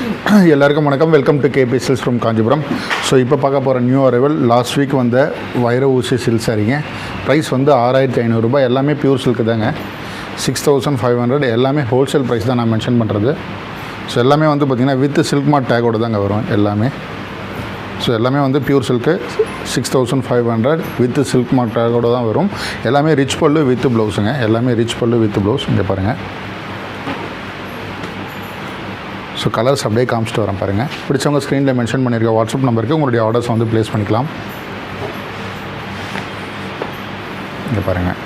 எல்லாருக்கும் வணக்கம். Welcome to KP Silks from Kanchipuram. So இப்போ பார்க்க போகிற நியூ அரைவல் லாஸ்ட் வீக் வந்த வைர ஊசி சில்க் சாரீங்க. ப்ரைஸ் வந்து 6500 ரூபாய். எல்லாமே பியூர் சில்க்கு தாங்க. 6500 எல்லாமே ஹோல்சேல் ப்ரைஸ் தான் நான் மென்ஷன் பண்ணுறது. ஸோ எல்லாமே வந்து பார்த்திங்கன்னா வித் சில்க் மார்க் டேக்கோடு தாங்க வரும் எல்லாமே. ஸோ எல்லாமே வந்து pure silk 6500 with silk mark டேக்கோடு தான் வரும். எல்லாமே ரிச் பல்லு வித் ப்ளவுஸுங்க. எல்லாமே ரிச் பல்லு வித் ப்ளவுஸ். இங்கே பாருங்கள். ஸோ கலர்ஸ் அப்படியே காமிச்சிட்டு வரேன் பாருங்கள். பிடிச்சவங்க ஸ்க்ரீனில் மென்ஷன் பண்ணியிருக்க வாட்ஸ்அப் நம்பருக்கு உங்களுடைய ஆர்டர்ஸ் வந்து ப்ளேஸ் பண்ணிக்கலாம். இங்கே பாருங்கள்.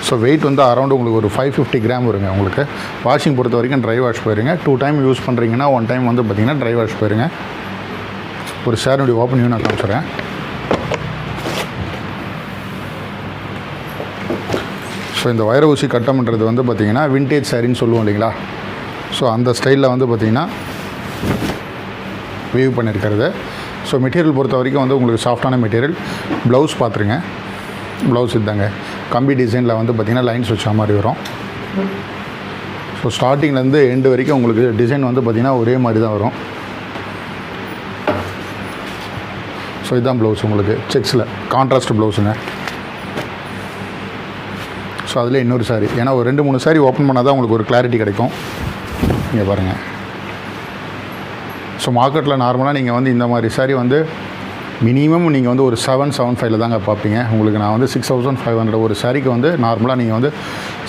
ஸோ வெயிட் வந்து அரௌண்ட் உங்களுக்கு ஒரு 550 கிராம் வருங்க. உங்களுக்கு வாஷிங் பொறுத்த வரைக்கும் ட்ரை வாஷ் போயிருங்க. 2 டைம் யூஸ் பண்ணுறீங்கன்னா 1 டைம் வந்து பார்த்திங்கன்னா ட்ரை வாஷ் போயிருங்க. ஒரு ஷேருடைய ஓப்பன் வியூ நான் காமிச்சிடுறேன். ஸோ இந்த வைர ஊசி கட்டம்ன்றது வந்து பார்த்திங்கன்னா விண்டேஜ் சாரின்னு சொல்லுவோம் இல்லைங்களா. ஸோ அந்த ஸ்டைலில் வந்து பார்த்திங்கன்னா வீவ் பண்ணியிருக்கிறது. ஸோ மெட்டீரியல் பொறுத்த வரைக்கும் வந்து உங்களுக்கு சாஃப்டான மெட்டீரியல். ப்ளவுஸ் பார்த்துருங்க. ப்ளவுஸ் இதாங்க கம்பி டிசைனில் வந்து பார்த்திங்கன்னா லைன்ஸ் வச்ச மாதிரி வரும். ஸோ ஸ்டார்டிங்லேருந்து எண்டு வரைக்கும் உங்களுக்கு டிசைன் வந்து பார்த்திங்கன்னா ஒரே மாதிரி தான் வரும். ஸோ இதுதான் ப்ளவுஸ் உங்களுக்கு செக்ஸில் கான்ட்ராஸ்ட் ப்ளவுஸுங்க. ஸோ அதில் இன்னொரு சாரி, ஏன்னா ஒரு 2-3 சாரி ஓப்பன் பண்ணால் தான் உங்களுக்கு ஒரு கிளாரிட்டி கிடைக்கும். இங்கே பாருங்கள். ஸோ மார்க்கெட்டில் நார்மலாக நீங்கள் வந்து இந்த மாதிரி சாரி வந்து மினிமம் நீங்கள் வந்து ஒரு 775 தாங்க பார்ப்பீங்க. உங்களுக்கு நான் வந்து 6500 ஒரு சாரிக்கு வந்து நார்மலாக நீங்கள் வந்து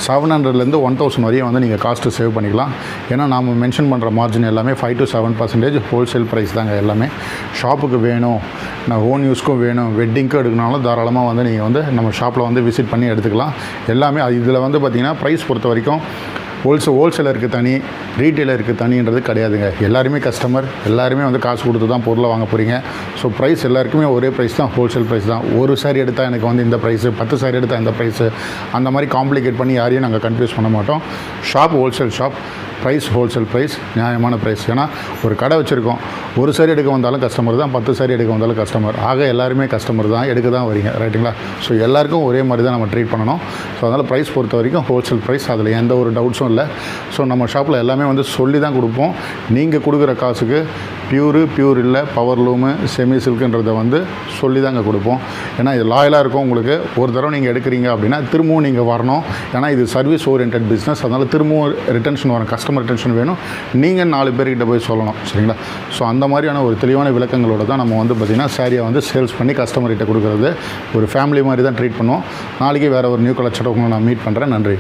700லேருந்து 1000 வரையும் வந்து நீங்கள் காஸ்ட்டு சேவ் பண்ணிக்கலாம். ஏன்னா நாம் மென்ஷன் பண்ணுற மார்ஜின் எல்லாமே 5 to 7% ஹோல்சேல் ப்ரைஸ் தாங்க எல்லாமே. ஷாப்புக்கு வேணும், நான் ஓன் யூஸ்க்கும் வேணும், வெட்டிங்க்கும் எடுக்கனாலும் தாராளமாக வந்து நீங்கள் வந்து நம்ம ஷாப்பில் வந்து விசிட் பண்ணி எடுத்துக்கலாம். எல்லாமே இதில் வந்து பார்த்திங்கன்னா ப்ரைஸ் பொறுத்த வரைக்கும் ஹோல்சேலருக்கு தனி, ரீட்டெயிலருக்கு தனின்றது கிடையாதுங்க. எல்லாருமே கஸ்டமர், எல்லாருமே வந்து காசு கொடுத்து தான் பொருளை வாங்க போகிறீங்க. ஸோ ப்ரைஸ் எல்லாருக்குமே ஒரே ப்ரைஸ் தான், ஹோல்சேல் ப்ரைஸ் தான். ஒரு சாரி எடுத்தால் எனக்கு வந்து இந்த ப்ரைஸு, 10 சாரி எடுத்தால் இந்த ப்ரைஸு, அந்த மாதிரி காம்ப்ளிகேட் பண்ணி யாரையும் நாங்கள் கன்ஃபியூஸ் பண்ண மாட்டோம். Shop wholesale shop, price wholesale price, நியாயமான ப்ரைஸ். ஏன்னா ஒரு கடை வச்சுருக்கோம், ஒரு சாரி எடுக்க வந்தாலும் கஸ்டமர் தான், 10 சாரி எடுக்க வந்தாலும் கஸ்டமர். ஆக எல்லாருமே கஸ்டமர் தான், எடுக்க தான் வரீங்க, ரைட்டுங்களா. ஸோ எல்லாருக்கும் ஒரே மாதிரி தான் நம்ம ட்ரீட் பண்ணணும். ஸோ அதனால் ப்ரைஸ் பொறுத்த வரைக்கும் ஹோல்சேல் ப்ரைஸ், அதில் எந்த ஒரு டவுட்ஸும் இல்லை. ஸோ நம்ம ஷாப்பில் எல்லாமே வந்து சொல்லி தான் கொடுப்போம். நீங்கள் கொடுக்குற காசுக்கு பியூர் இல்லை, பவர் லூமு, செமி சில்க்குன்றதை வந்து சொல்லி தாங்க கொடுப்போம். ஏன்னா இது லாயலாக இருக்கும். உங்களுக்கு ஒரு தடவை நீங்கள் எடுக்கிறீங்க அப்படின்னா திரும்பவும் நீங்கள் வரணும். ஏன்னா இது சர்வீஸ் ஓரியன்ட் பிஸ்னஸ். அதனால் திரும்பவும் ரிட்டன்ஷன் வரும், கஸ்டமர் ரிட்டன்ஷன் வேணும். நீங்கள் 4 பேர்கிட்ட போய் சொல்லணும், சரிங்களா. ஸோ அந்த மாதிரியான ஒரு தெளிவான விளக்கங்களோடு தான் நம்ம வந்து பார்த்திங்கன்னா சாரியை வந்து சேல்ஸ் பண்ணி கஸ்டமர்கிட்ட கொடுக்குறது. ஒரு ஃபேமிலி மாதிரி தான் ட்ரீட் பண்ணுவோம். நாளைக்கு வேறு ஒரு நியூ கலெக்ஷன் நான் மீட் பண்ணுறேன். நன்றி.